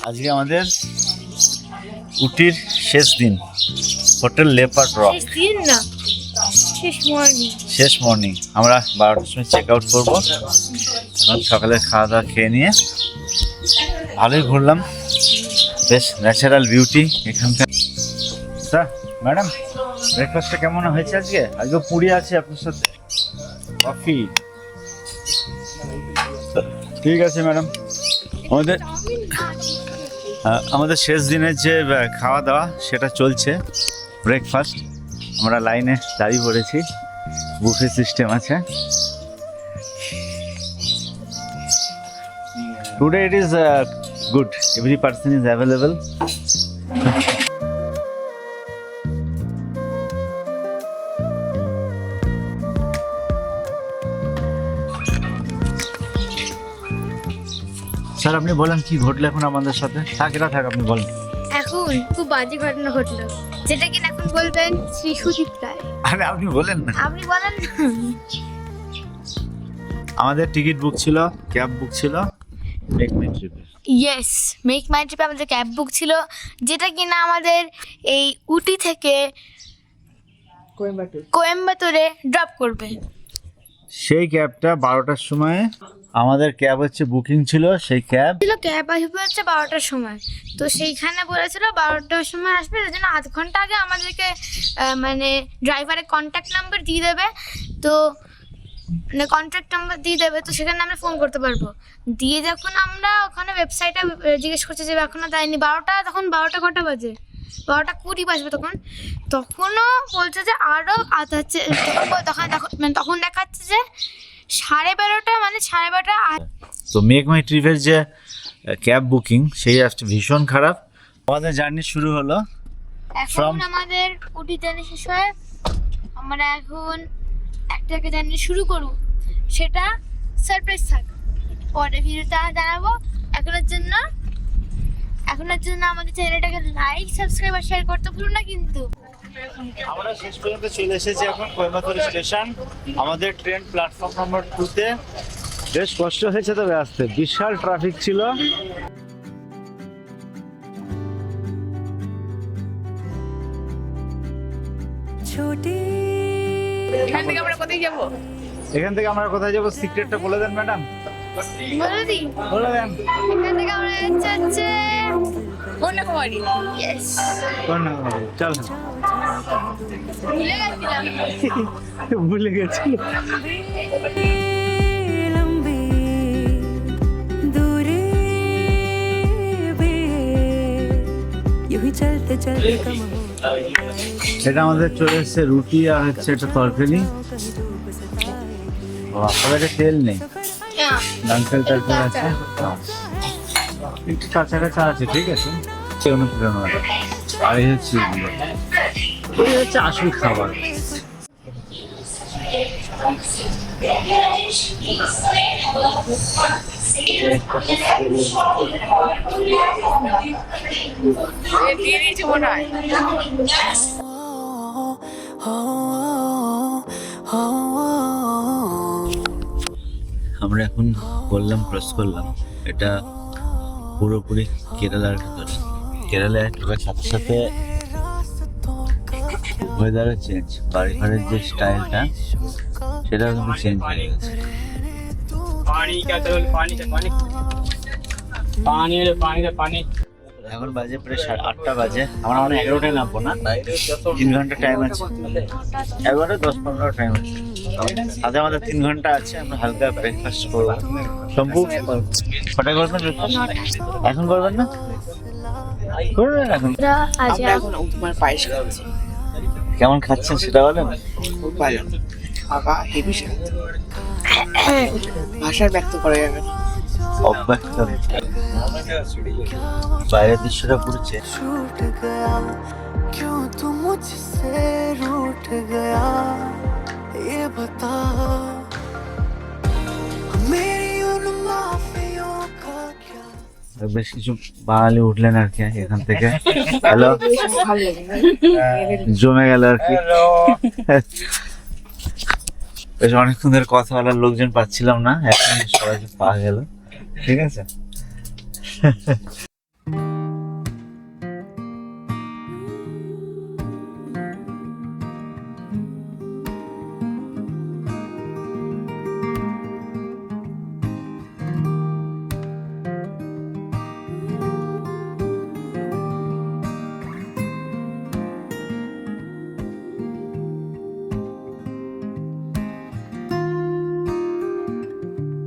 আজকে আমাদের উটির শেষ দিন, হোটেল লেপার্ড রক। শেষ মর্নিং আমরা 12টার সময় চেক আউট করবো। এখন সকালে খাওয়া দাওয়া খেয়ে নিয়ে ভালোই ঘুরলাম, বেশ ন্যাচারাল বিউটি এখানকার। স্যার, ম্যাডাম, ব্রেকফাস্টটা কেমন হয়েছে আজকে? আজকে পুরি আছে আপনার সাথে, কফি। ঠিক আছে ম্যাডাম, আমাদের শেষ দিনের যে খাওয়া দাওয়া সেটা চলছে, ব্রেকফাস্ট। আমরা লাইনে দাঁড়িয়ে পড়েছি, বুফে সিস্টেম আছে। Today it is good, every person is available. Sir আপনি বলেন কি ঘটলো এখন আমাদের সাথে? থাক আপনি বলেন। এখন খুব বাজে ঘটনা ঘটলো, যেটা কিনা এখন বলবেন শ্রী সুদীপ রায়। আরে আপনি বলেন না। আপনি বলেন। আমাদের টিকিট বুক ছিল, ক্যাব বুক ছিল মেক মাই ট্রিপে। ইয়েস, মেক মাই ট্রিপে আমাদের ক্যাব বুক ছিল, যেটা কিনা আমাদের এই উটি থেকে কোয়েম্বাটোরে ড্রপ করবে। সেই ক্যাবটা 12টার সময় আমাদের ক্যাব হচ্ছে বুকিং ছিল, সেই ক্যাব আসবে হচ্ছে 12টার সময়। তো সেইখানে বলেছিল 12টার সময় আসবে, তার জন্য আধ ঘন্টা আগে আমাদেরকে মানে ড্রাইভারের কন্ট্যাক্ট নাম্বার দিয়ে দেবে। তো মানে কন্ট্যাক্ট নাম্বার দিয়ে দেবে, তো সেখানে আমরা ফোন করতে পারবো। দিয়ে যখন আমরা ওখানে ওয়েবসাইটে জিজ্ঞেস করছি যে এখনও দেয়নি 12টা, তখন 12টা কটা বাজে, 12:20 বাজবে তখনও বলছে যে আরও হচ্ছে। তখন দেখাচ্ছে যে 12:30, মানে 12:30। তো মেক মাই ট্রিপের যে ক্যাব বুকিং সেই অ্যাপটা ভীষণ খারাপ। আমাদের জার্নি শুরু হলো, এখন আমাদের উটি জার্নি শেষ হয়ে আমরা এখন একটা জার্নি শুরু করব, সেটা সারপ্রাইজ থাক, পরে ভিডিওতে জানাবো। এখনের জন্য আমাদের চ্যানেলটাকে লাইক, সাবস্ক্রাইব আর শেয়ার করতে ভুলো না কিন্তু। আমরা শেষ পর্যন্ত চলে এসেছি এখন কোয়েম্বাটোর স্টেশন। আমাদের ট্রেন প্ল্যাটফর্ম নম্বর 2-তে। বেশ কষ্ট হয়েছে তবে আসতে, বিশাল ট্রাফিক ছিল। এখান থেকে আমরা কোথায় যাব? সিক্রেটটা বলে দেন ম্যাডাম। বলে দেন। এখান থেকে আমরা যাচ্ছি কন্যাকুমারী। ইয়েস, কন্যাকুমারী। চল, ভুলে গেছি। এটা আমাদের চলে এসছে রুটি আর হচ্ছে একটা তরকারি। আপনাদের তেল নেই, নারকেল টারকেল আছে, একটু কাঁচা কাঁচা আছে, ঠিক আছে। অনুপ্রেরণা। আর এই হচ্ছে আসল খাবার। আমরা এখন ক্রস করলাম, এটা পুরোপুরি কেরালার ভেতরে। কেরালায় ঢোকার সাথে সাথে ওয়েদারের চেঞ্জ, বাড়ি ঘরের যে স্টাইলটা সেটাও কিন্তু চেঞ্জ হয়ে গেছে। এখন বাজে প্রায় 8:30 বাজে। আমরা 11টায় নামবো না, 3 ঘন্টা টাইম আছে। 11:10-15 টাইম আছে, আজ আমাদের 3 ঘন্টা আছে। আমরা হালকা ব্রেকফাস্ট করবো। শম্ভু কটায় করবেন ব্রেকফাস্ট? এখন করবেন না? করবেন এখন? কেমন খাচ্ছেন সেটা বলেন। ভাষার ব্যক্ত করা যাবে না, অব্যক্ত। বাইরের দৃশ্যটা পুরো চেঞ্জ। বেশ কিছু বাঙালি উঠলেন আর কি এখান থেকে। হ্যালো, জমে গেল আর কি। বেশ অনেকক্ষণ ধরে কথা বলার লোকজন পাচ্ছিলাম না, এখন সবাইকে পাওয়া গেল। ঠিক আছে।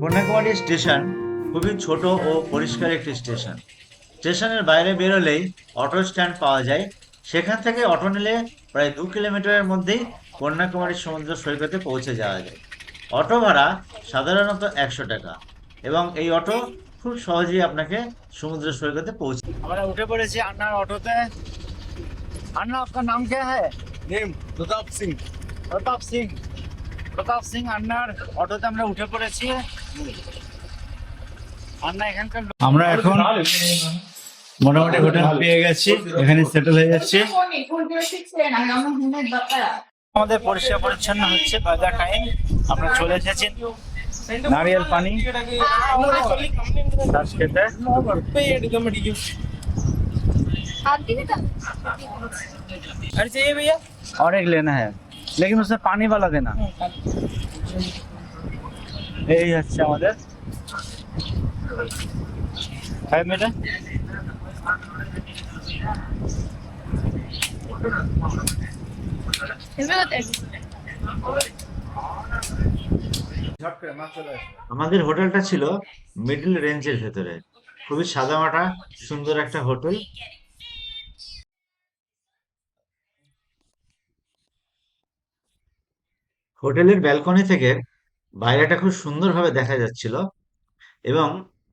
কন্যাকুমারী স্টেশন খুবই ছোট ও পরিষ্কার একটি স্টেশন। স্টেশনের বাইরে বেরোলেই অটো স্ট্যান্ড পাওয়া যায়। সেখান থেকে অটো নিলে প্রায় 2 কিলোমিটারের মধ্যেই কন্যাকুমারী সমুদ্র সৈকতে পৌঁছে যাওয়া যায়। অটো ভাড়া সাধারণত 100 টাকা এবং এই অটো খুব সহজেই আপনাকে সমুদ্র সৈকতে পৌঁছে। আমরা উঠে পড়েছি আন্নার অটোতে। अन्ना आपका नाम क्या है? नेम प्रताप सिंह। প্রতাপ সিং। প্রতাপ সিং আন্নার অটোতে আমরা উঠে পড়েছি। আন্না এখানকার আমরা এখন মোটামুটি হোটেল পেয়ে গেছি, এখানে সেটেল হয়ে যাচ্ছি। আমাদের পরিষ্কার পরিচ্ছন্ন হচ্ছে বাই দ্য টাইম। আমরা চলে এসেছি নারিয়েল পানি চাষ খেতে। अरे चाहिए भैया? और एक लेना है लेकिन उसमें पानी वाला देना। এই হচ্ছে আমাদের 5 মিনিট। আমাদের হোটেলটা ছিল মিডল রেঞ্জের ভেতরে, খুবই সাদামাটা সুন্দর একটা হোটেল। হোটেলের ব্যালকনি থেকে বাইরেটা খুব সুন্দরভাবে দেখা যাচ্ছিল এবং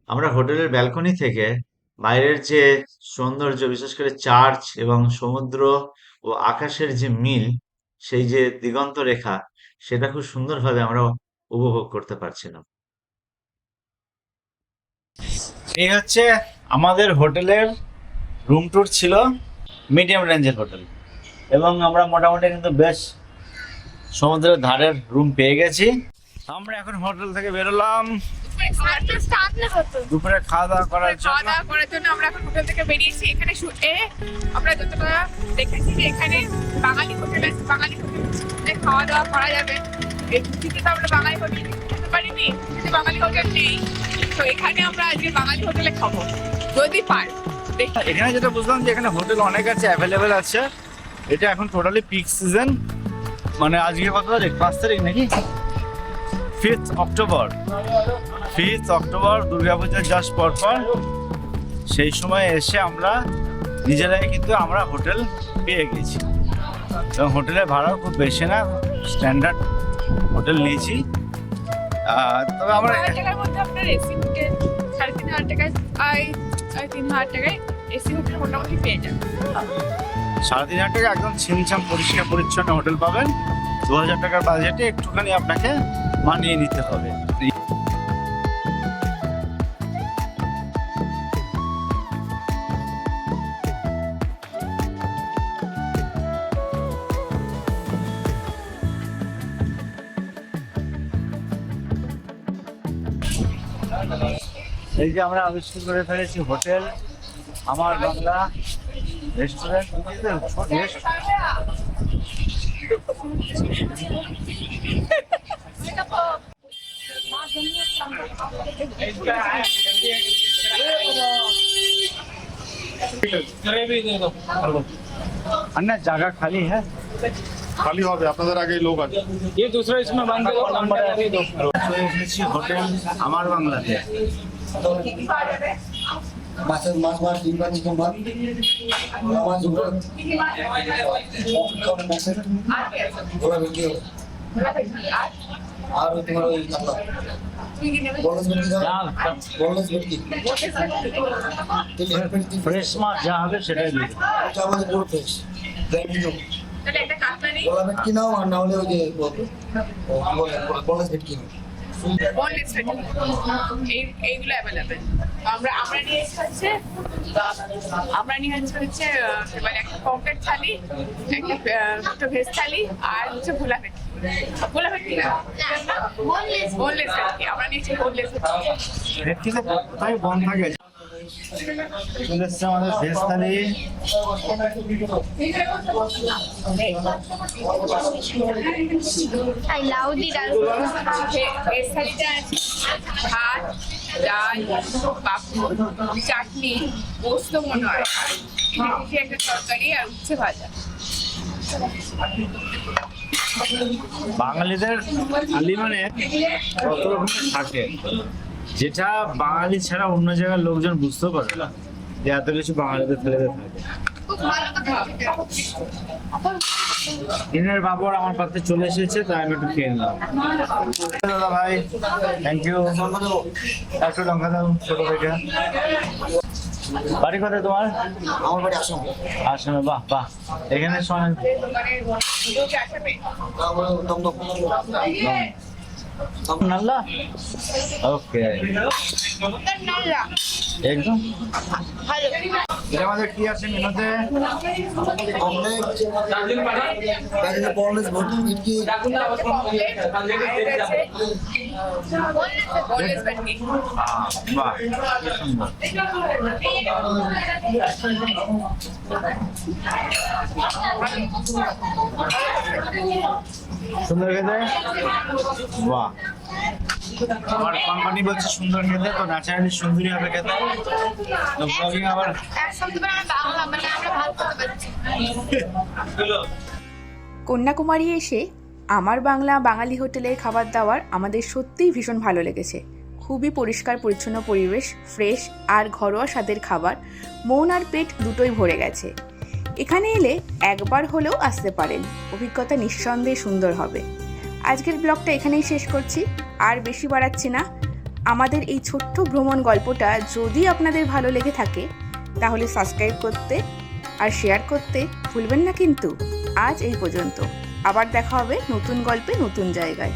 আমরা হোটেলের ব্যালকনি থেকে বাইরের যে সৌন্দর্য, বিশেষ করে চার্চ এবং সমুদ্র ও আকাশের যে মিল, সেই যে দিগন্ত রেখা, সেটা খুব সুন্দরভাবে আমরা উপভোগ করতে পারছিলাম। এই হচ্ছে আমাদের হোটেলের রুম ট্যুর ছিল, মিডিয়াম রেঞ্জের হোটেল এবং আমরা মোটামুটি কিন্তু বেশ সমুদ্রের ধারের রুম পেয়ে গেছি। আমরা এখন হোটেল থেকে বেরোলাম দুপুরে খাওয়া দাওয়া করার জন্য। আমরা এখন হোটেল থেকে বেরিয়েছি। এখানে আমরা যতটা দেখেছি যে এখানে বাঙালি হোটেল আছে, বাঙালি হোটেলে খাওয়া দাওয়া করা যাবে। এদিকে তো আমরা বাঙালি হোটেল খেতে পারিনি, কিন্তু বাঙালি হোটেল নেই, তো এখানে আমরা আজকে বাঙালি হোটেলে খাবো যদি পাই। এখানে যেটা বুঝলাম যে এখানে হোটেল অনেক আছে, অ্যাভেলেবেল আছে। এটা এখন টোটালি পিক সিজন, মানে আজকে কত তারিখ? 5 তারিখ নাকি? 5th October. 5th অক্টোবর দুর্গাপূজার জাস্ট পরপর সেই সময় এসে আমরা নিজেরাই কিন্তু আমরা হোটেল পেয়ে গেছি এবং হোটেলের ভাড়াও খুব বেশি না, স্ট্যান্ডার্ড হোটেল নিয়েছি। তবে আমরা টাকার মধ্যে আপনার এসি হোটেল 3,500 টাকায়, 3,000 টাকায় এসি হোটেল মোটামুটি পেয়ে যাবেন। 3,500 টাকা একদম ছিমছাম পরিষ্কার পরিচ্ছন্ন হোটেল পাবেন। 2,000 টাকার বাজেটে একটুখানি আপনাকে মানিয়ে নিতে হবে। এই যে আমরা আবিষ্কার করে ফেলেছি হোটেল আমার বাংলা রেস্টুরেন্ট। अन्ना जगह खाली है? খালি হবে, আপনাদের আগেই লোক আছে। ये दूसरा इसमें बंद करो, नंबर दे दो। চলে এসেছি হোটেল আমার বাংলাতে। মাছ ডিম পানি তোমার আমার জুড়ে গোলা ভেটকি হবে আর তোমার ওই কাতলা बोनस भेटकी দাও बोनस भेटकी ফ্রেশ মাছ যা হবে সেটাই দিই। এটা আমাদের পুরো ফ্রেশ দেয়নি তো তাহলে একটা কাটলা নেই, গোলা ভেটকি নাও আর না হলে ওই যে बोनस भेटकी বোনলেস এইগুলো অ্যাভেলেবেল। আমরা নিয়ে এসেছি হচ্ছে মানে একটা পকেট থালি, একটা ভেজ থালি আর হচ্ছে ভোলা ভেটকি। ভোলা ভেটকি না, বোনলেস ভেটকি আমরা নিয়েছি, বোনলেস ভেটকি তো তাই বন্ধ থাকে। চলে এসছে আমাদের veg thali. I love the dal. Veg থালিটা আছে ভাত, ডাল, পাপড়, চাটনি, পোস্ত মনে হয়, একটা তরকারি আর উচ্ছে ভাজা। বাঙালিদের থালি মানে কত রকমের থাকে, যেটা বাঙালি ছাড়া অন্য জায়গার লোকজন বুঝতেও পারে না যে এত কিছু বাঙালিদের থালিতে থাকে। খুব ভালো কথা দিনের বাবর আমার পাতে চলে এসেছে, তাই আমি একটু খেয়ে নিলাম। দাদা ভাই, থ্যাংক ইউ। একটু লঙ্কা দাও ছোট থেকে। বাড়ি কোথায় তোমার? আমার বাড়ি আসাম। আসামে? বাহ বাহ, এখানে শোনেন মানে লোকে আসামে দমদম। নাল্লা। ওকে, নাল্লা একদম। ভালো। এটা আমাদের কি আছে মেনুতে? অমলেট, প্যাকেটে বনলেস ভেটকি, বোনলেস ভেটকি। বাহ, কি সুন্দর। সুন্দর খেতে? বাহ, আমার কোম্পানি বলছে সুন্দর খেতে, তো ন্যাচারালি সুন্দরই হবে খেতে। তো ব্লগিং আবার এক সপ্তাহ আমরা বাংলা মানে আমরা ভালো করতে পারছি। কন্যাকুমারী এসে আমার বাংলা বাঙালি হোটেলের খাবার দাবার আমাদের সত্যিই ভীষণ ভালো লেগেছে। খুবই পরিষ্কার পরিচ্ছন্ন পরিবেশ, ফ্রেশ আর ঘরোয়া স্বাদের খাবার, মন আর পেট দুটোই ভরে গেছে। এখানে এলে একবার হলেও আসতে পারেন, অভিজ্ঞতা নিঃসন্দেহে সুন্দর হবে। আজকের ব্লগটা এখানেই শেষ করছি, আর বেশি বাড়াচ্ছি না। আমাদের এই ছোট্ট ভ্রমণ গল্পটা যদি আপনাদের ভালো লেগে থাকে তাহলে সাবস্ক্রাইব করতে আর শেয়ার করতে ভুলবেন না কিন্তু। আজ এই পর্যন্ত, আবার দেখা হবে নতুন গল্পে নতুন জায়গায়।